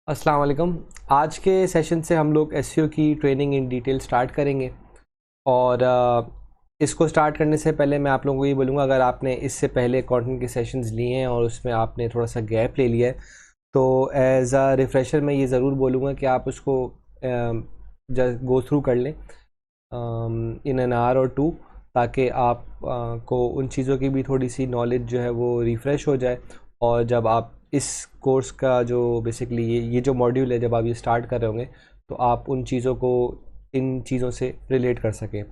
अस्सलाम वालेकुम। आज के सेशन से हम लोग एसईओ की ट्रेनिंग इन डिटेल स्टार्ट करेंगे और इसको स्टार्ट करने से पहले मैं आप लोगों को ये बोलूँगा, अगर आपने इससे पहले कंटेंट के सेशंस लिए हैं और उसमें आपने थोड़ा सा गैप ले लिया है तो एज अ रिफ़्रेशर मैं ये ज़रूर बोलूँगा कि आप उसको गो थ्रू कर लें इन एन आवर और टू, ताकि आप को उन चीज़ों की भी थोड़ी सी नॉलेज जो है वो रिफ़्रेश हो जाए। और जब आप इस कोर्स का जो बेसिकली ये जो मॉड्यूल है, जब आप ये स्टार्ट कर रहे होंगे तो आप उन चीज़ों को इन चीज़ों से रिलेट कर सकें।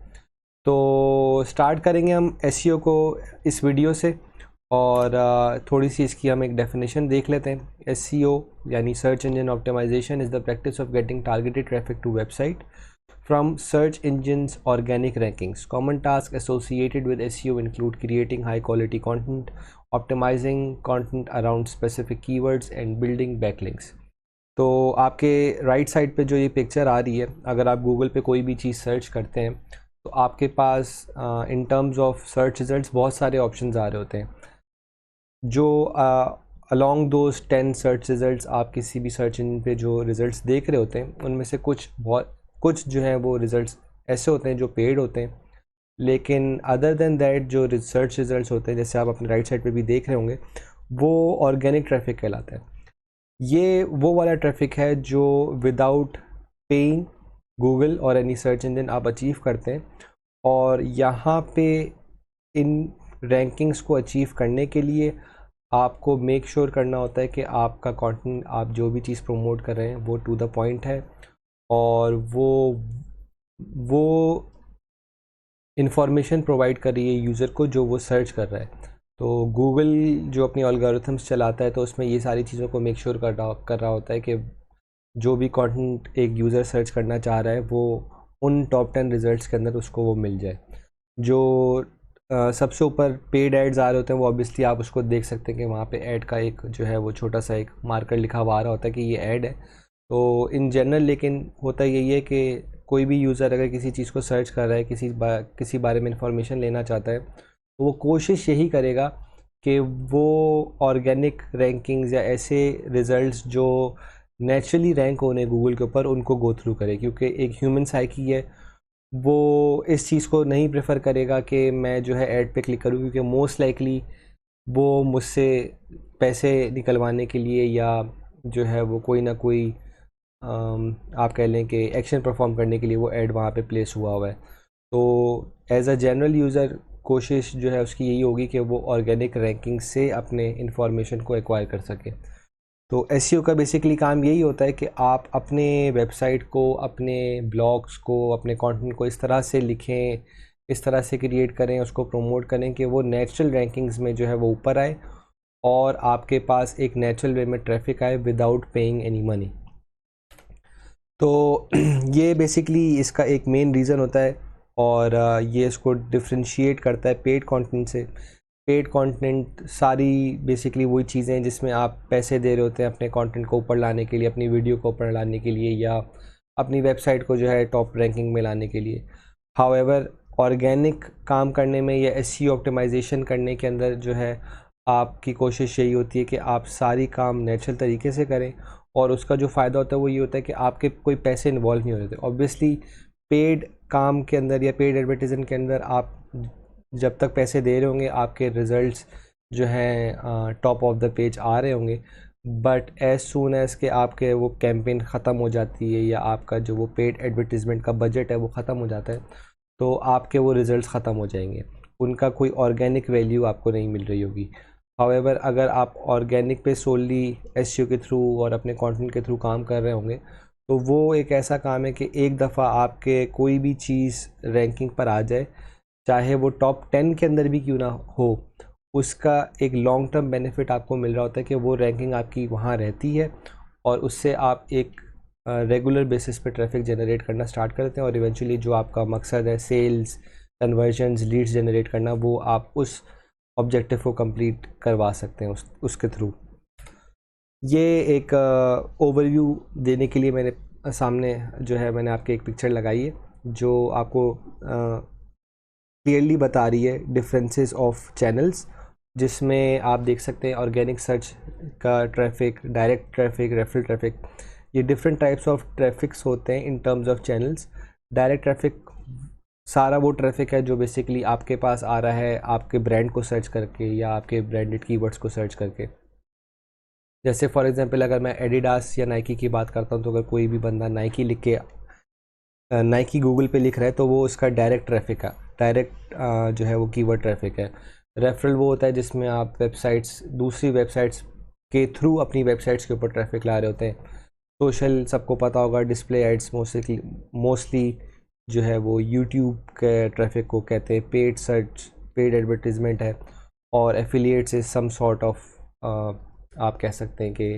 तो स्टार्ट करेंगे हम एसईओ को इस वीडियो से और थोड़ी सी इसकी हम एक डेफिनेशन देख लेते हैं। एसईओ यानी search engine optimisation is the practice of getting targeted traffic to website from search engines organic rankings. Common tasks associated with SEO include creating high quality content, optimizing content around specific keywords and building backlinks. तो आपके right side पे जो ये picture आ रही है, अगर आप Google पे कोई भी चीज़ सर्च करते हैं तो आपके पास in terms of search results बहुत सारे ऑप्शंस आ रहे होते हैं। जो अलॉन्ग दोज 10 सर्च रिजल्ट्स आप किसी भी सर्च इंजन पे जो रिजल्ट्स देख रहे होते हैं, उनमें से कुछ जो हैं वो रिज़ल्ट्स ऐसे होते हैं जो पेड होते हैं, लेकिन अदर देन दैट जो रिसर्च रिज़ल्ट्स होते हैं, जैसे आप अपने राइट साइड पे भी देख रहे होंगे, वो ऑर्गेनिक ट्रैफिक कहलाता है। ये वो वाला ट्रैफिक है जो विदाउट पेइंग गूगल और एनी सर्च इंजन आप अचीव करते हैं। और यहाँ पे इन रैंकिंग्स को अचीव करने के लिए आपको मेक श्योर करना होता है कि आपका कंटेंट, आप जो भी चीज़ प्रमोट कर रहे हैं वो टू द पॉइंट है और वो इंफॉर्मेशन प्रोवाइड कर रही है यूज़र को जो वो सर्च कर रहा है। तो गूगल जो अपनी एल्गोरिथम्स चलाता है तो उसमें ये सारी चीज़ों को मेक श्योर कर रहा होता है कि जो भी कंटेंट एक यूज़र सर्च करना चाह रहा है वो उन टॉप 10 रिजल्ट्स के अंदर उसको वो मिल जाए। जो सबसे ऊपर पेड एड्स आ रहे होते हैं वो ऑब्वियसली आप उसको देख सकते हैं कि वहाँ पे ऐड का एक जो है वो छोटा सा एक मार्कर लिखा हुआ आ रहा होता है कि ये ऐड है। तो इन जनरल लेकिन होता यही है कि कोई भी यूज़र अगर किसी चीज़ को सर्च कर रहा है, किसी बारे में इंफॉर्मेशन लेना चाहता है, तो वो कोशिश यही करेगा कि वो ऑर्गेनिक रैंकिंग्स या ऐसे रिज़ल्ट्स जो नेचुरली रैंक होने गूगल के ऊपर उनको गो थ्रू करे, क्योंकि एक ह्यूमन साइकी है, वो इस चीज़ को नहीं प्रेफर करेगा कि मैं जो है ऐड पे क्लिक करूँ, क्योंकि मोस्ट लाइकली वो मुझसे पैसे निकलवाने के लिए या जो है वो कोई ना कोई आप कह लें कि एक्शन परफॉर्म करने के लिए वो ऐड वहाँ पे प्लेस हुआ है। तो एज अ जनरल यूज़र कोशिश जो है उसकी यही होगी कि वो ऑर्गेनिक रैंकिंग से अपने इंफॉर्मेशन को एक्वायर कर सके। तो एसईओ का बेसिकली काम यही होता है कि आप अपने वेबसाइट को, अपने ब्लॉग्स को, अपने कंटेंट को इस तरह से लिखें, इस तरह से क्रिएट करें, उसको प्रमोट करें कि वो नेचुरल रैंकिंग्स में जो है वो ऊपर आए और आपके पास एक नेचुरल वे में ट्रैफिक आए विदाउट पेइंग एनी मनी। तो ये बेसिकली इसका एक मेन रीज़न होता है और ये इसको डिफ्रेंशिएट करता है पेड कंटेंट से। पेड कंटेंट सारी बेसिकली वही चीज़ें हैं जिसमें आप पैसे दे रहे होते हैं अपने कंटेंट को ऊपर लाने के लिए, अपनी वीडियो को ऊपर लाने के लिए या अपनी वेबसाइट को जो है टॉप रैंकिंग में लाने के लिए। हाउएवर ऑर्गेनिक काम करने में या एसईओ ऑप्टिमाइजेशन करने के अंदर जो है आपकी कोशिश यही होती है कि आप सारी काम नेचुरल तरीके से करें और उसका जो फ़ायदा होता है वो ये होता है कि आपके कोई पैसे इन्वॉल्व नहीं हो रहे थे। ऑब्वियसली पेड काम के अंदर या पेड एडवर्टाइजमेंट के अंदर आप जब तक पैसे दे रहे होंगे आपके रिज़ल्ट्स जो हैं टॉप ऑफ द पेज आ रहे होंगे, बट एज़ सून एज़ के आपके वो कैंपेन ख़त्म हो जाती है या आपका जो वो पेड एडवर्टीज़मेंट का बजट है वो ख़त्म हो जाता है, तो आपके वो रिज़ल्ट्स ख़त्म हो जाएंगे, उनका कोई ऑर्गेनिक वैल्यू आपको नहीं मिल रही होगी। हाउएवर अगर आप ऑर्गेनिक पे सोली एसईओ के थ्रू और अपने कंटेंट के थ्रू काम कर रहे होंगे तो वो एक ऐसा काम है कि एक दफ़ा आपके कोई भी चीज़ रैंकिंग पर आ जाए, चाहे वो टॉप 10 के अंदर भी क्यों ना हो, उसका एक लॉन्ग टर्म बेनिफिट आपको मिल रहा होता है कि वो रैंकिंग आपकी वहाँ रहती है और उससे आप एक रेगुलर बेसिस पे ट्रैफिक जनरेट करना स्टार्ट करते हैं और इवेंचुअली जो आपका मकसद है सेल्स, कन्वर्जन्स, लीड्स जनरेट करना, वो आप उस ऑब्जेक्टिव को कंप्लीट करवा सकते हैं उसके थ्रू। ये एक ओवरव्यू देने के लिए मैंने सामने जो है मैंने आपके एक पिक्चर लगाई है जो आपको क्लियरली बता रही है डिफरेंसेस ऑफ चैनल्स जिसमें आप देख सकते हैं ऑर्गेनिक सर्च का traffic, direct traffic, referral traffic, ये डिफरेंट टाइप्स ऑफ ट्रैफिक्स होते हैं इन terms of channels. Direct traffic सारा वो ट्रैफिक है जो बेसिकली आपके पास आ रहा है आपके ब्रांड को सर्च करके या आपके ब्रांडेड कीवर्ड्स को सर्च करके। जैसे फॉर एग्जांपल अगर मैं एडिडास या नाइकी की बात करता हूँ, तो अगर कोई भी बंदा नाइकी लिख के नाइकी गूगल पे लिख रहा है तो वो उसका डायरेक्ट ट्रैफिक है, डायरेक्ट जो है वो कीवर्ड ट्रैफिक है। रेफरल वो होता है जिसमें आप वेबसाइट्स, दूसरी वेबसाइट्स के थ्रू अपनी वेबसाइट्स के ऊपर ट्रैफिक ला रहे होते हैं। सोशल सबको पता होगा, डिस्प्ले एड्स मोस्टली जो है वो यूट्यूब के ट्रैफिक को कहते हैं पेड सर्च, पेड एडवर्टीजमेंट है। और affiliates is some sort of, आप कह सकते हैं कि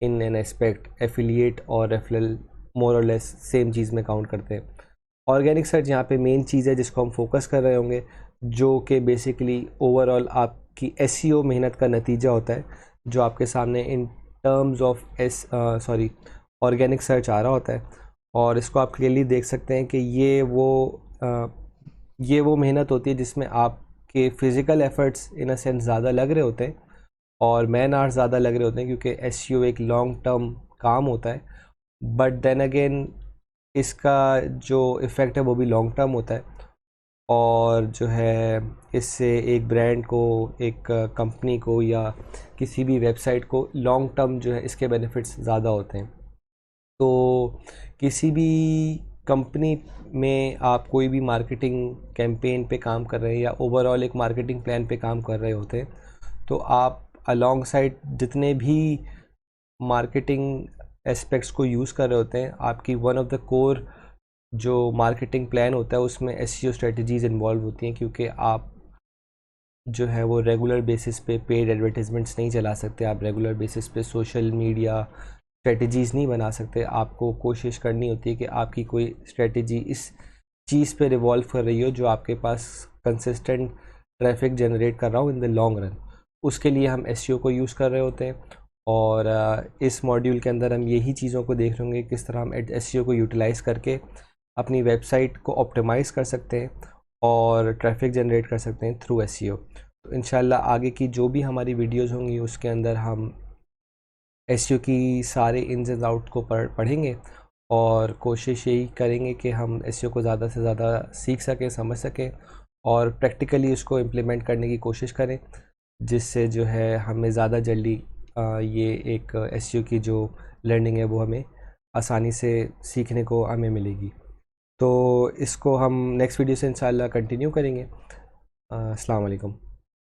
इन एन एस्पेक्ट एफिलिएट और रेफरल मोर और लेस सेम चीज़ में काउंट करते हैं। ऑर्गेनिक सर्च यहाँ पे मेन चीज़ है जिसको हम फोकस कर रहे होंगे, जो कि बेसिकली ओवरऑल आपकी एसईओ मेहनत का नतीजा होता है, जो आपके सामने in terms of organic search आ रहा होता है। और इसको आप क्लियरली देख सकते हैं कि ये वो मेहनत होती है जिसमें आपके physical efforts in a sense ज़्यादा लग रहे होते हैं और मैन आवर्स ज़्यादा लग रहे होते हैं, क्योंकि एसईओ एक लॉन्ग टर्म काम होता है। बट देन अगेन इसका जो इफ़ेक्ट है वो भी लॉन्ग टर्म होता है, और जो है इससे एक ब्रांड को, एक कंपनी को या किसी भी वेबसाइट को लॉन्ग टर्म जो है इसके बेनिफिट्स ज़्यादा होते हैं। तो किसी भी कंपनी में आप कोई भी मार्केटिंग कैंपेन पे काम कर रहे हैं या ओवरऑल एक मार्केटिंग प्लान पे काम कर रहे होते हैं, तो आप अलॉन्ग साइड जितने भी मार्केटिंग एस्पेक्ट्स को यूज़ कर रहे होते हैं, आपकी वन ऑफ द कोर जो मार्केटिंग प्लान होता है उसमें एसईओ स्ट्रेटजीज़ इन्वॉल्व होती हैं, क्योंकि आप जो है वो रेगुलर बेसिस पे पेड एडवर्टीजमेंट्स नहीं चला सकते, आप रेगुलर बेसिस पे सोशल मीडिया स्ट्रेटजीज़ नहीं बना सकते। आपको कोशिश करनी होती है कि आपकी कोई स्ट्रेटजी इस चीज़ पे रिवॉल्व कर रही हो जो आपके पास कंसिस्टेंट ट्रैफिक जनरेट कर रहा हो इन द लॉन्ग रन। उसके लिए हम एसईओ को यूज़ कर रहे होते हैं, और इस मॉड्यूल के अंदर हम यही चीज़ों को देख लेंगे किस तरह हम एसईओ को यूटिलाइज़ करके अपनी वेबसाइट को ऑप्टिमाइज़ कर सकते हैं और ट्रैफिक जनरेट कर सकते हैं थ्रू एसईओ। तो इंशाल्लाह आगे की जो भी हमारी वीडियोज़ होंगी उसके अंदर हम एसईओ की सारे इन्स एंड आउट को पढ़ेंगे, और कोशिश यही करेंगे कि हम एसईओ को ज़्यादा से ज़्यादा सीख सकें, समझ सकें और प्रैक्टिकली उसको इम्प्लीमेंट करने की कोशिश करें, जिससे जो है हमें ज़्यादा जल्दी ये एक एसईओ की जो लर्निंग है वो हमें आसानी से सीखने को हमें मिलेगी। तो इसको हम नेक्स्ट वीडियो से इंशाल्लाह कंटिन्यू करेंगे। अस्सलाम वालेकुम।